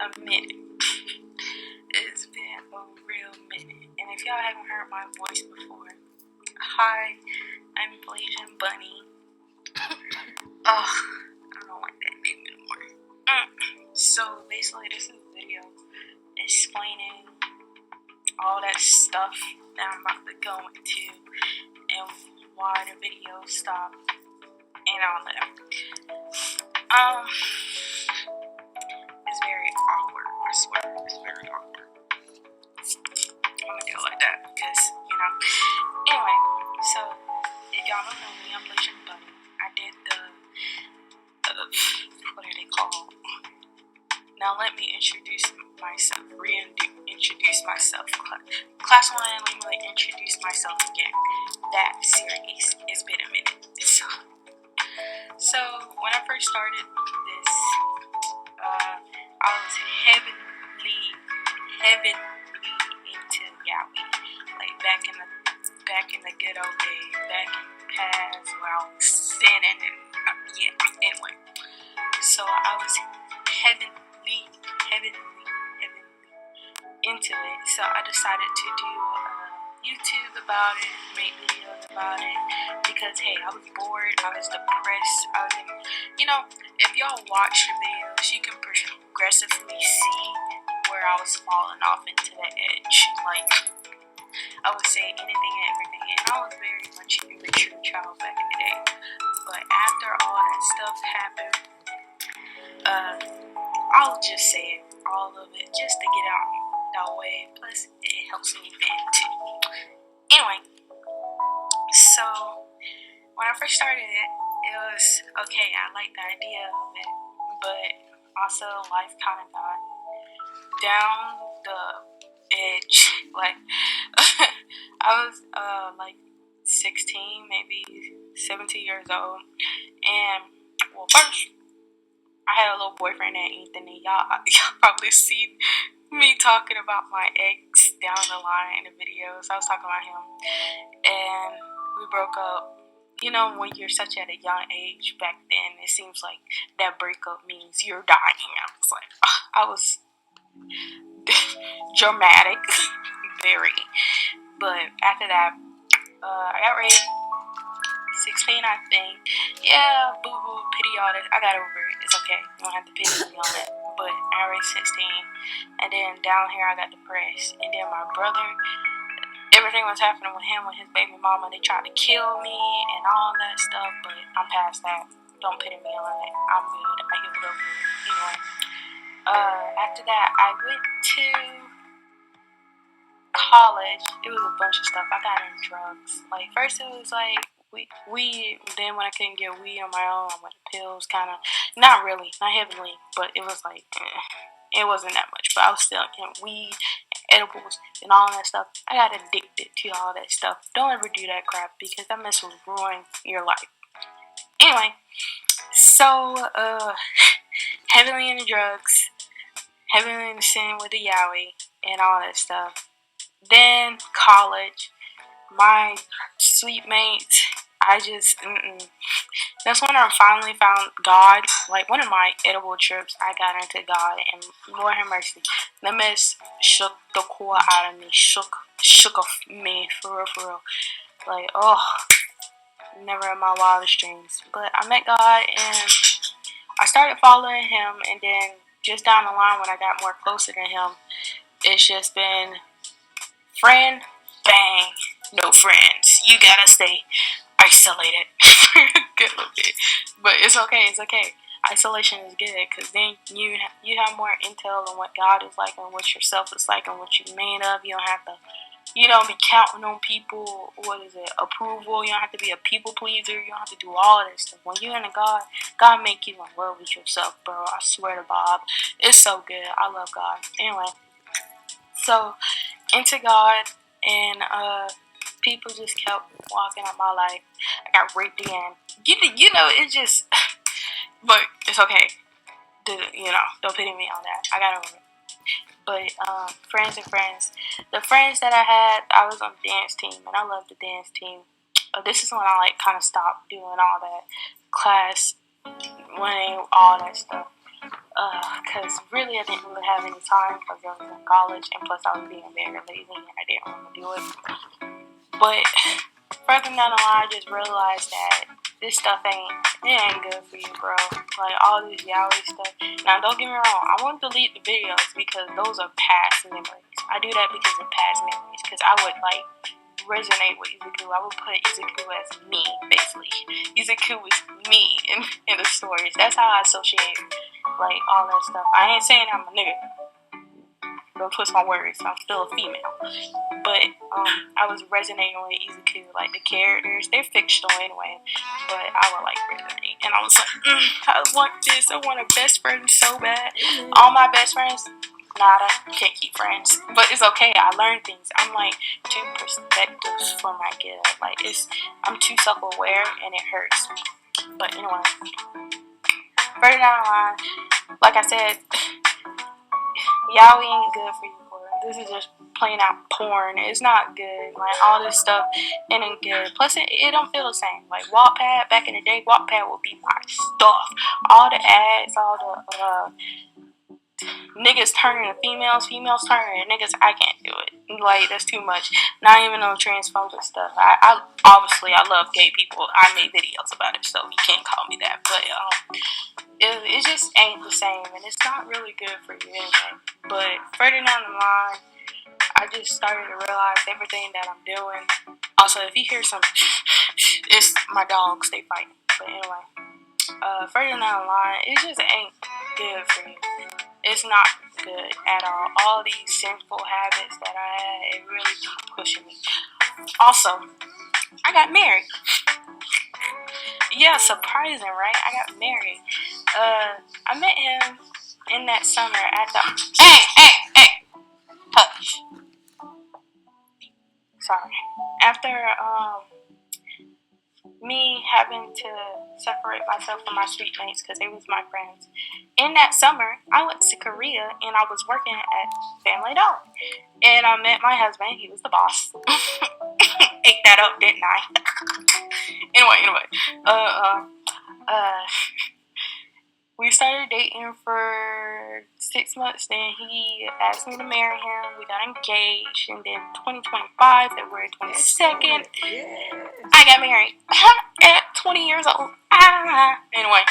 a minute. It's been a real minute. And if y'all haven't heard my voice before, hi, I'm Blasian Bunny. Oh, I don't like that name anymore. So basically, this is a video explaining all that stuff that I'm about to go into and why the video stopped and all that. It's very awkward, I swear. It's very awkward. I'm gonna do it like that because, Anyway, so if y'all don't know me, I'm Blasian Bunny. I did the what are they called? Now let me introduce myself, reintroduce myself. Class 1, let me introduce myself again. That series, it's been a minute. So when I first started this, I was heavily into Yahweh. Like back in the good old days, back in the past where I was sinning and anyway. So I was heavily into it. So I decided to do YouTube about it, make videos about it, because hey, I was bored, I was depressed, I was in, if y'all watch the videos, you can progressively see where I was falling off into the edge. Like, I would say anything and everything, and I was very much a immature child back in the day. But after all that stuff happened, I'll just say it, all of it, just to get out that way. Plus, it helps me vent too. Anyway, so when I first started it, it was okay. I liked the idea of it, but also life kind of got down the edge. Like, I was like 16, maybe 17 years old, and well, first I had a little boyfriend named Anthony. Y'all probably seen me talking about my ex down the line in the videos. I was talking about him, and we broke up. When you're such at a young age back then, it seems like that breakup means you're dying. I was dramatic, very. But after that, I got raped. 16, I think. Yeah, boo-hoo, pity all this. I got over it. It's okay. You don't have to pity me on it. But I raised 16. And then down here, I got depressed. And then my brother, everything was happening with him, with his baby mama. They tried to kill me and all that stuff. But I'm past that. Don't pity me on it. I'm good. I healed up with it. Anyway. After that, I went to college. It was a bunch of stuff. I got in drugs. Like, first it was like weed. Then when I couldn't get weed on my own, I went to pills, kind of. Not really, not heavily, but it was like, it wasn't that much. But I was still in weed, edibles, and all that stuff. I got addicted to all that stuff. Don't ever do that crap, because that mess will ruin your life. Anyway, so, heavily into drugs, heavily into sin with the Yahweh, and all that stuff. Then college, my sweet mates, that's when I finally found God. Like, one of my edible trips, I got into God, and Lord have mercy, that mess shook the core out of me, shook of me, for real. Like, never in my wildest dreams. But I met God, and I started following Him, and then just down the line, when I got more closer to Him, it's just been friend, bang, no friends. You gotta stay isolated for a good little bit. But it's okay. Isolation is good, because then you have more intel on what God is like and what yourself is like and what you're made of. You don't have to, be counting on people, approval. You don't have to be a people pleaser. You don't have to do all of this stuff. When you're in God make you in love with yourself, bro. I swear to Bob. It's so good. I love God. Anyway, so into God, and people just kept walking up my life. I got raped again. It's just, but it's okay. Don't pity me on that. I got over it. But friends and friends, the friends that I had, I was on the dance team, and I loved the dance team. This is when I kind of stopped doing all that class winning, all that stuff. Because really I didn't really have any time because I was in college, and plus I was being very lazy and I didn't want to do it. But further down the line, I just realized that this stuff ain't good for you, bro. Like all this yaoi stuff. Now, don't get me wrong. I won't delete the videos because those are past memories. I do that because of past memories. Because I would like resonate with Izuku. I would put Izuku as me, basically. Izuku is me in the stories. That's how I associate like all that stuff. I ain't saying I'm a nigga. Don't twist my words. I'm still a female. But I was resonating with Izuku, like the characters. They're fictional anyway, but I would like resonate. And I was like, I want this. I want a best friend so bad. All my best friends, nada, can't keep friends. But it's okay. I learned things. I'm like two perspectives for my good. Like I'm too self-aware and it hurts. But anyway, further down the line, like I said, yaoi ain't good for you, boy. This is just plain out porn. It's not good. Like all this stuff ain't good. Plus, it don't feel the same. Like Wattpad back in the day, Wattpad would be my stuff. All the ads, all the niggas turning to females, females turning to niggas. I can't do it. Like that's too much. Not even no transphobic stuff. I obviously I love gay people. I made videos about it, so you can't call me that. But it just ain't the same, and it's not really good for you anyway. But further down the line, I just started to realize everything that I'm doing. Also, if you hear some, it's my dogs, they fighting. But anyway, further down the line, it just ain't good for you. It's not good at all. All these sinful habits that I had, it really keep pushing me. Also, I got married. Yeah, surprising, right? I got married. I met him in that summer at the... Hey! Hush. Sorry. After, me having to separate myself from my street mates because they was my friends. In that summer, I went to Korea and I was working at Family Dollar. And I met my husband. He was the boss. Ate that up, didn't I? Anyway. We started dating for 6 months. Then he asked me to marry him. We got engaged. And then 2025, February 22nd, I got married at 20 years old. Anyway,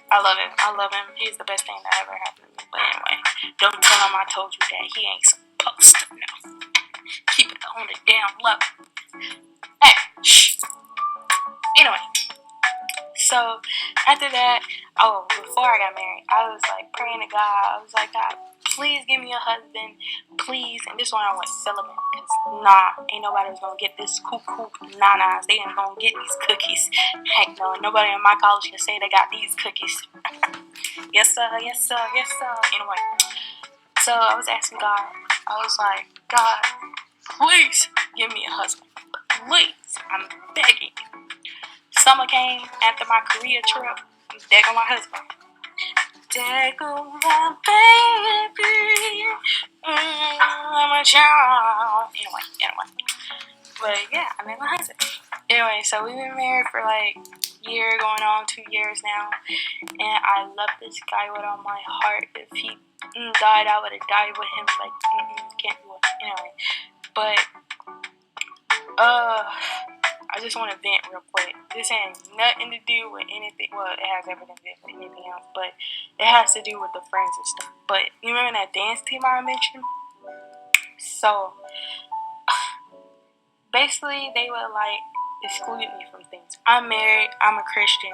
I love it. I love him. He's the best thing that ever happened to me. But anyway, don't tell him I told you that. He ain't supposed to know. Keep it on the damn level. Hey, shh. Anyway, so after that, before I got married, I was like praying to God. I was like, God, please give me a husband, please. And this one I went celibate because ain't nobody was gonna get this cuckoo nanas. They ain't gonna get these cookies. Heck no, nobody in my college can say they got these cookies. Yes sir. Anyway, so I was asking God. I was like, God, please give me a husband. Please, I'm begging. Summer came after my Korea trip. There go my husband. There go my baby. I'm a child. Anyway. But yeah, I met my husband. Anyway, so we've been married for like a year, going on 2 years now. And I love this guy with all my heart. If he died, I would have died with him. Like, can't do it. Anyway. But, I just want to vent real quick. This ain't nothing to do with anything. Well, it has everything to do with anything else, but it has to do with the friends and stuff. But you remember that dance team I mentioned? So basically, they would like exclude me from things. I'm married. I'm a Christian.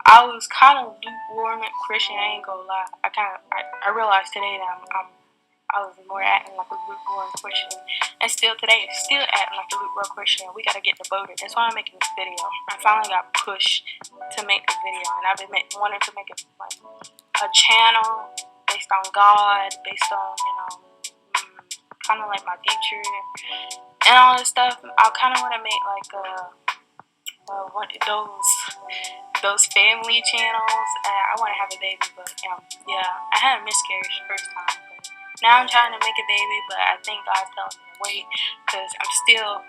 I was kind of lukewarm Christian. I ain't gonna lie. I realized today that I was more acting like a lukewarm Christian. And still today, still acting like a lukewarm Christian. We gotta get devoted. That's why I'm making this video. I finally got pushed to make this video. And I've been wanting to make it like a channel based on God, based on, kind of like my future and all this stuff. I kind of want to make like one of those family channels. I want to have a baby, but yeah, I had a miscarriage the first time. But now I'm trying to make a baby, but I think God's telling me to wait because I'm still,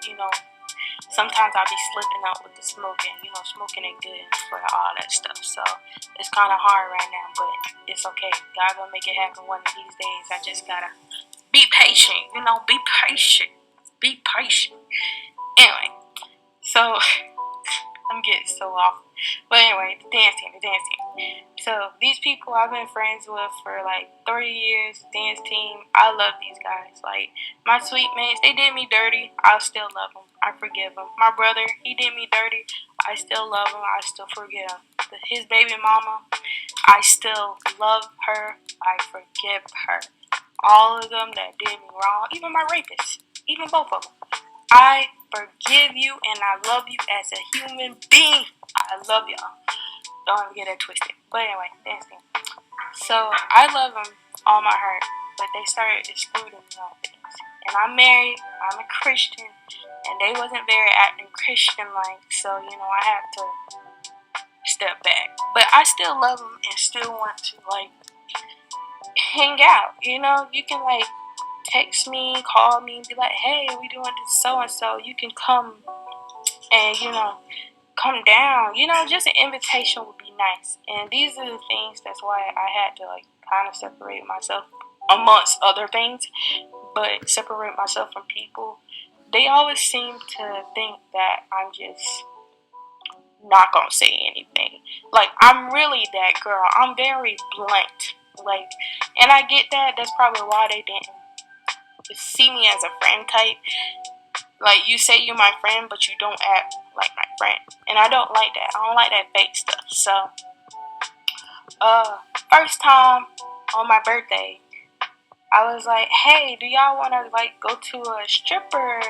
sometimes I'll be slipping up with the smoking. You know, smoking ain't good for all that stuff. So it's kind of hard right now, but it's okay. God gonna make it happen one of these days. I just gotta be patient. You know, be patient. Be patient. Anyway, so I'm getting so off. But anyway, the dance team. So these people I've been friends with for like 30 years. Dance team. I love these guys. Like my sweet mates, they did me dirty. I still love them. I forgive them. My brother, he did me dirty. I still love him. I still forgive him. His baby mama, I still love her. I forgive her. All of them that did me wrong, even my rapists, even both of them. I forgive you and I love you as a human being. I love y'all. Don't ever get it twisted. But anyway, dancing. So I love them all my heart, but they started excluding me on things. And I'm married. I'm a Christian, and they wasn't very acting Christian-like. So I had to step back. But I still love them and still want to hang out. You can text me, call me, and be like, hey, we doing this so and so. You can come and come down. Just an invitation would be nice. And these are the things. That's why I had to kind of separate myself amongst other things, but separate myself from people. They always seem to think that I'm just not gonna say anything. I'm really that girl. I'm very blunt. And I get that. That's probably why they didn't see me as a friend type. You say you're my friend, but you don't act like my friend. And I don't like that. I don't like that fake stuff. So, first time on my birthday, I was like, hey, do y'all want to go to a stripper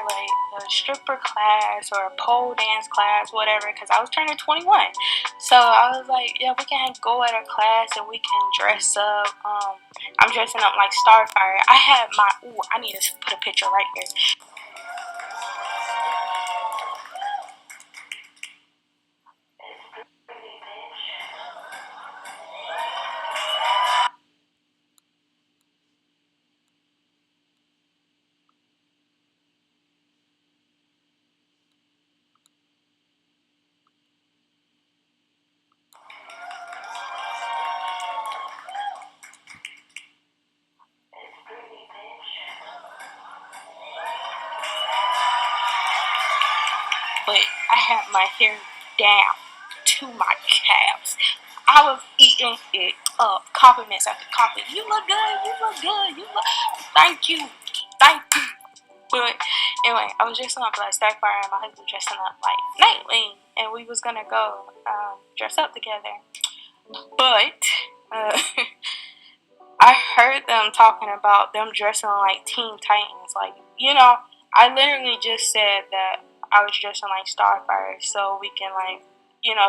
class or a pole dance class, whatever, because I was turning 21. So I was like, yeah, we can go at a class and we can dress up. I'm dressing up like Starfire. I had I need to put a picture right here. But I had my hair down to my calves. I was eating it up, compliments after compliment. You look good, you look good, you look. Thank you, thank you. But anyway, I was dressing up like Starfire and my husband dressing up like Nightwing, and we was gonna go dress up together. But I heard them talking about them dressing like Teen Titans. I literally just said that I was dressing like Starfire so we can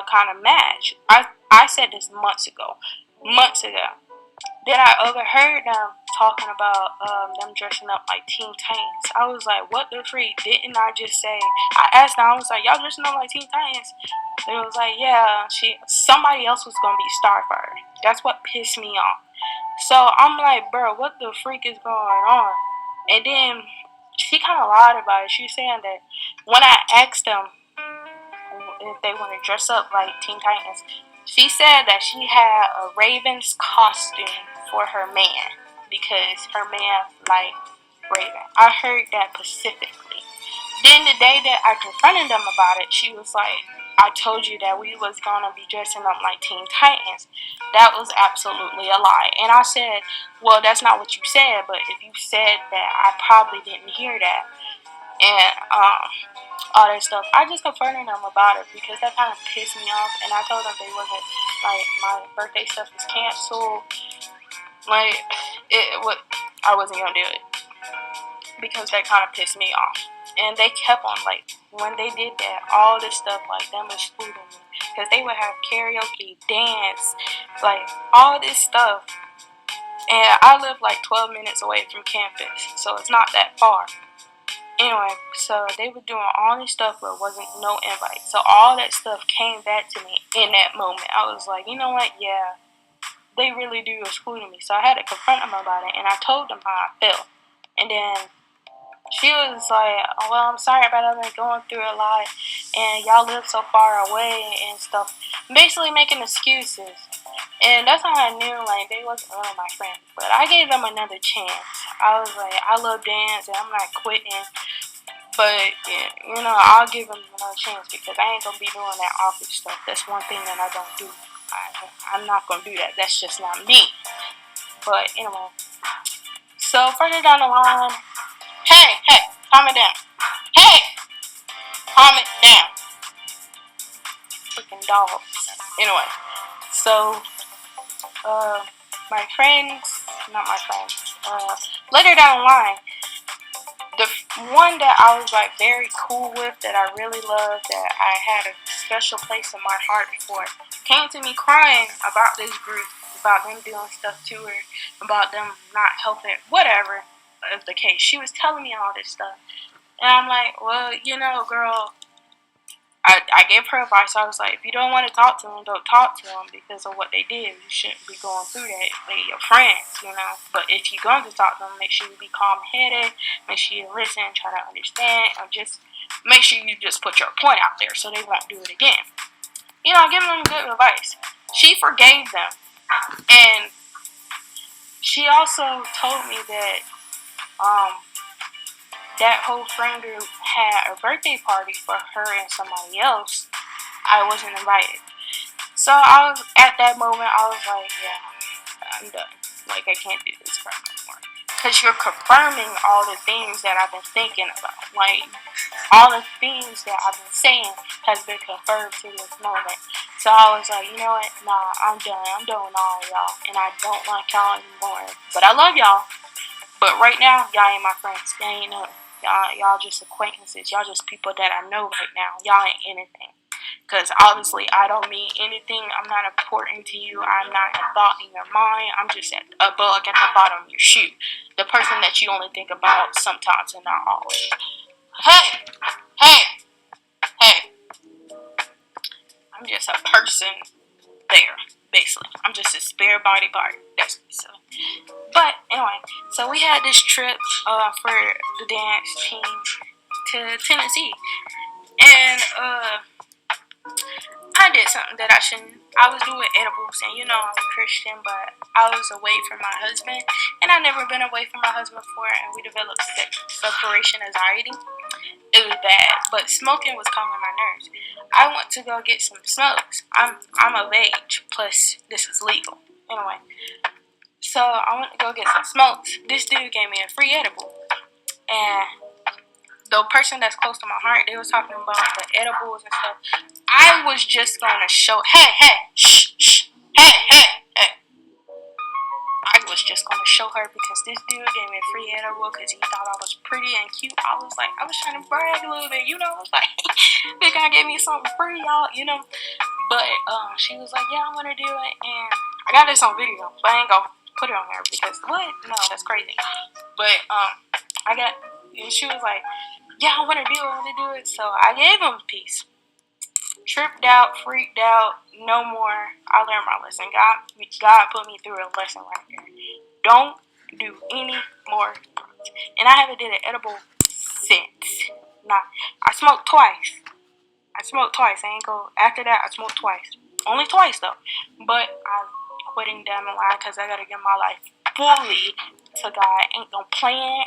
kind of match. I said this months ago. Months ago. Then I overheard them talking about them dressing up like Teen Titans. I was like, what the freak? Didn't I just say? I asked them. I was like, y'all dressing up like Teen Titans? They was like, yeah. Somebody else was gonna be Starfire. That's what pissed me off. So I'm like, bro, what the freak is going on? And then she kind of lied about it. She was saying that when I asked them if they want to dress up like Teen Titans, she said that she had a Raven's costume for her man because her man liked Raven. I heard that specifically. Then the day that I confronted them about it, she was like, I told you that we was gonna be dressing up like Teen Titans. That was absolutely a lie. And I said, well, that's not what you said, but if you said that, I probably didn't hear that. And all that stuff. I just confronted them about it because that kind of pissed me off. And I told them they wasn't, my birthday stuff is canceled. I wasn't gonna do it because that kind of pissed me off. And they kept on, when they did that, all this stuff, them excluding me. Because they would have karaoke, dance, all this stuff. And I live 12 minutes away from campus, so it's not that far. Anyway, so they were doing all this stuff, but wasn't no invite. So all that stuff came back to me in that moment. I was like, you know what? Yeah, they really do exclude me. So I had to confront them about it, and I told them how I felt. And then She was like, oh, well, I'm sorry about I've been going through a lot, and y'all live so far away and stuff. Basically making excuses. And that's how I knew, like, they wasn't really my friends. But I gave them another chance. I was like, I love dance, and I'm not quitting. But, yeah, I'll give them another chance because I ain't going to be doing that awkward stuff. That's one thing that I don't do. I'm not going to do that. That's just not me. But, anyway. So, further down the line, hey, calm it down. Hey, calm it down. Freaking dogs. Anyway, so, my friends, not my friends, later down the line, the one that I was like very cool with, that I really loved, that I had a special place in my heart for, came to me crying about this group, about them doing stuff to her, about them not helping, whatever is the case. She was telling me all this stuff. And I'm like, well, girl, I gave her advice. I was like, if you don't want to talk to them, don't talk to them because of what they did. You shouldn't be going through that. They're your friends. But if you're going to talk to them, make sure you be calm-headed. Make sure you listen, try to understand, and just make sure you just put your point out there so they won't do it again. Giving them good advice. She forgave them. And she also told me that that whole friend group had a birthday party for her and somebody else. I wasn't invited. So at that moment, I was like, yeah, I'm done. Like, I can't do this crap anymore. Because you're confirming all the things that I've been thinking about. Like, all the things that I've been saying has been confirmed to this moment. So I was like, you know what? Nah, I'm done. I'm done with all y'all. And I don't like y'all anymore. But I love y'all. But right now, y'all ain't my friends. Y'all ain't nothing. Y'all just acquaintances. Y'all just people that I know right now. Y'all ain't anything. Because obviously I don't mean anything. I'm not important to you. I'm not a thought in your mind. I'm just a bug at the bottom of your shoe. The person that you only think about sometimes and not always. Hey! I'm just a person there, basically. I'm just a spare body part. That's so. But anyway, so we had this trip for the dance team to Tennessee. And I did something that I shouldn't. I was doing edibles, and I'm a Christian, but I was away from my husband, and I've never been away from my husband before, and we developed separation anxiety. It was bad, but smoking was calming my nerves. I went to go get some smokes. I'm of age, plus this is legal. Anyway, so I went to go get some smokes. This dude gave me a free edible, and the person that's close to my heart, they was talking about the edibles and stuff. I was just gonna show, shh, hey. I was just gonna show her because this dude gave me a free edible because he thought I was pretty and cute. I was trying to brag a little bit, I was like, this guy gave me something free, y'all. But she was like, yeah, I'm gonna do it, and I got this on video, but I ain't gonna put it on there because what? No, that's crazy. But and she was like, yeah, I wanna do it. So I gave him a piece. Tripped out, freaked out, no more. I learned my lesson. God put me through a lesson right there. Don't do any more drugs. And I haven't did an edible since. Nah, I smoked twice. I ain't go. After that, I smoked twice. Only twice though. But I'm quitting down the line because I gotta get my life fully to God. Ain't no plan.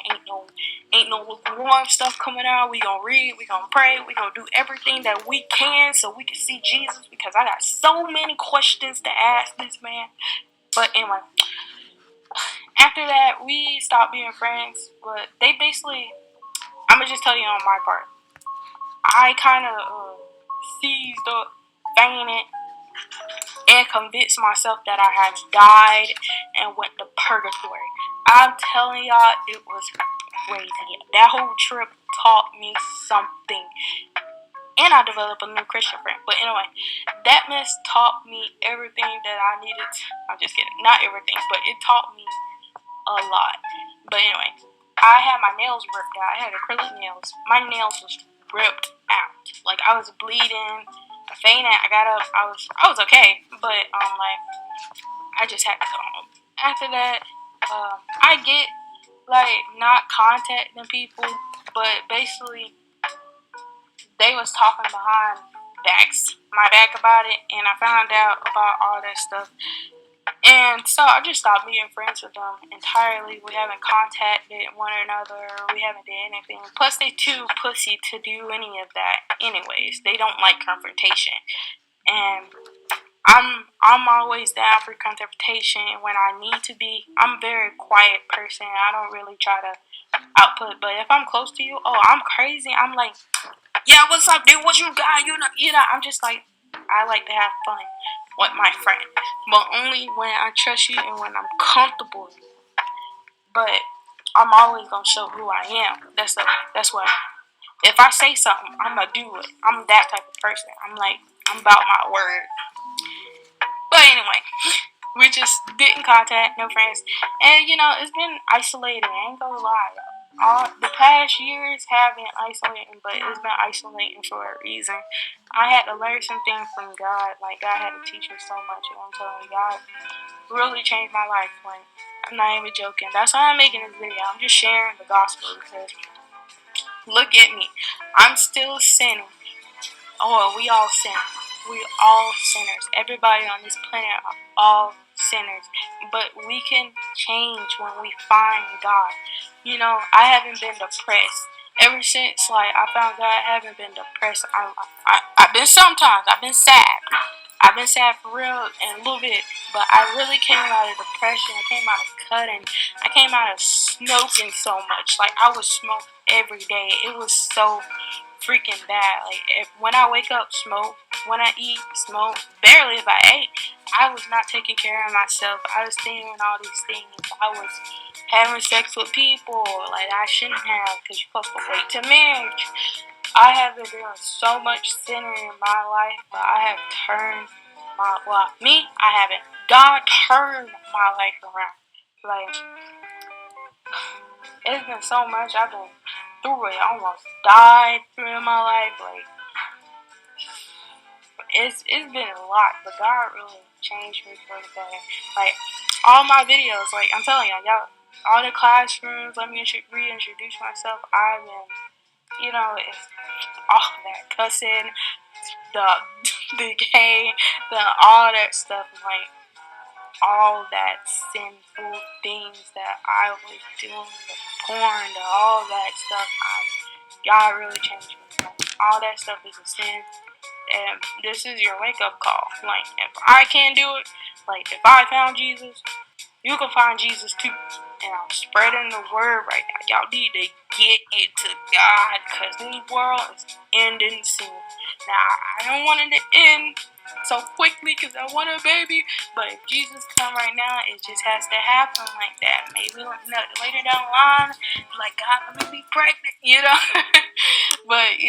Ain't no lukewarm stuff coming out. We gonna read. We gonna pray. We gonna do everything that we can so we can see Jesus. Because I got so many questions to ask this man. But anyway, after that, we stopped being friends. But they basically, I'm gonna just tell you on my part. I kind of seized up, fainted, and convinced myself that I had died and went to purgatory. I'm telling y'all, it was crazy. That whole trip taught me something. And I developed a new Christian friend. But anyway, that mess taught me everything that I needed. I'm just kidding. Not everything, but it taught me a lot. But anyway, I had my nails ripped out. I had acrylic nails. My nails was ripped out. Like, I was bleeding. I fainted. I got up. I was okay. But, I just had to go home. After that, I get, not contacting people. But basically, they was talking behind my back about it, and I found out about all that stuff. And so I just stopped being friends with them entirely. We haven't contacted one another. We haven't did anything. Plus, they too pussy to do any of that. Anyways, they don't like confrontation, and I'm always down for confrontation when I need to be. I'm a very quiet person. I don't really try to output. But if I'm close to you, oh, I'm crazy. I'm like, yeah, what's up, dude? What you got? I'm just like, I like to have fun with my friend, but only when I trust you and when I'm comfortable. But I'm always gonna show who I am. That's what. If I say something, I'm gonna do it. I'm that type of person. I'm about my word. But anyway, we just didn't contact, no friends, and it's been isolating. I ain't gonna lie. All the past years have been isolating, but it's been isolating for a reason. I had to learn some things from God. Like God had to teach me so much, and I'm telling you, God really changed my life. Like I'm not even joking. That's why I'm making this video. I'm just sharing the gospel because look at me. I'm still sinning. Oh, we all sin. We all sinners. Everybody on this planet are all sinners. But we can change when we find God. I haven't been depressed. Ever since I found God, I haven't been depressed. I've been sometimes. I've been sad. I've been sad for real and a little bit. But I really came out of depression. I came out of cutting. I came out of smoking so much. I would smoke every day. It was so freaking bad. When I wake up, smoke. When I eat, smoke. Barely if I ate. I was not taking care of myself. I was thinking all these things. I was having sex with people I shouldn't have because you're supposed to wait to marriage. I have been doing so much sinning in my life, but I have turned I haven't. God turned my life around. It's been so much. I've been through it. I almost died through my life. It's been a lot, but God really changed me for the better. All my videos, I'm telling y'all, all the classrooms, let me reintroduce myself. I've been, it's all that cussing, the the gay, all that stuff, all that sinful things that I was doing, the porn, all that stuff. God really changed me. All that stuff is a sin. And this is your wake up call. If I can't do it, if I found Jesus, you can find Jesus too. And I'm spreading the word right now. Y'all need to get into God because this world is ending soon. Now, I don't want it to end so quickly because I want a baby. But if Jesus come right now, it just has to happen like that. Maybe later down the line, God, let me be pregnant, But,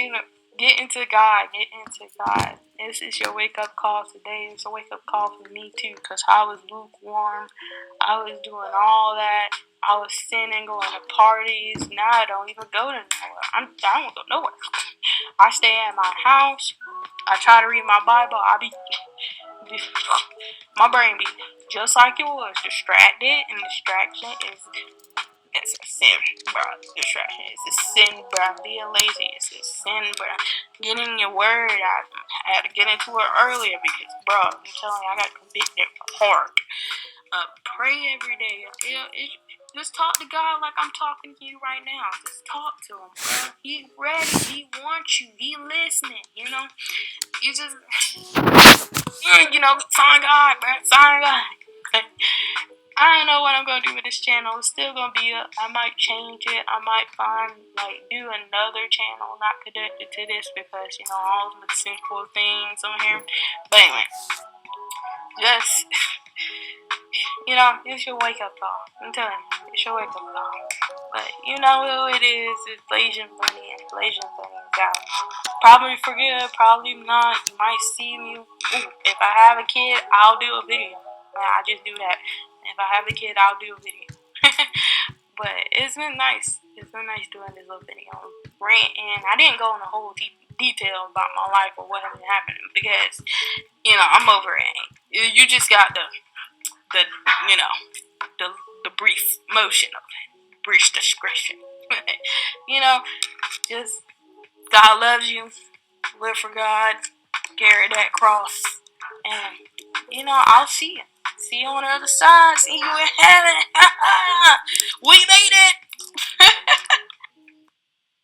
get into God. Get into God. This is your wake up call today. It's a wake up call for me too because I was lukewarm. I was doing all that. I was sinning, going to parties. Now I don't even go to nowhere. I don't go nowhere. I stay at my house. I try to read my Bible. My brain be just like yours, distracted, and distraction it's a sin, bro. Distraction is a sin, bro. Being lazy is a sin, bro. Getting your word, I had to get into it earlier because, bro, I'm telling you, I got convicted hard. Pray every day. Just talk to God like I'm talking to you right now. Just talk to Him, bro. He's ready. He wants you. He listening. You just, sign God, bro. Sign God. I don't know what I'm gonna do with this channel. It's still gonna be up. I might change it. I might do another channel not connected to this because all the sinful things on here. But anyway, just it's your wake up call. I'm telling you, it's your wake up call. But you know who it is? It's Blasian Bunny and Blasian Bunny God. Probably for good, probably not. You might see me. Ooh, if I have a kid, I'll do a video. I just do that. If I have a kid, I'll do a video. But it's been nice. It's been nice doing this little video. And I didn't go into whole detail about my life or what has been happening because, I'm over it. You just got the the brief motion of it, brief description. Just God loves you. Live for God. Carry that cross. And, I'll see you. See you on the other side. See you in heaven. We made it.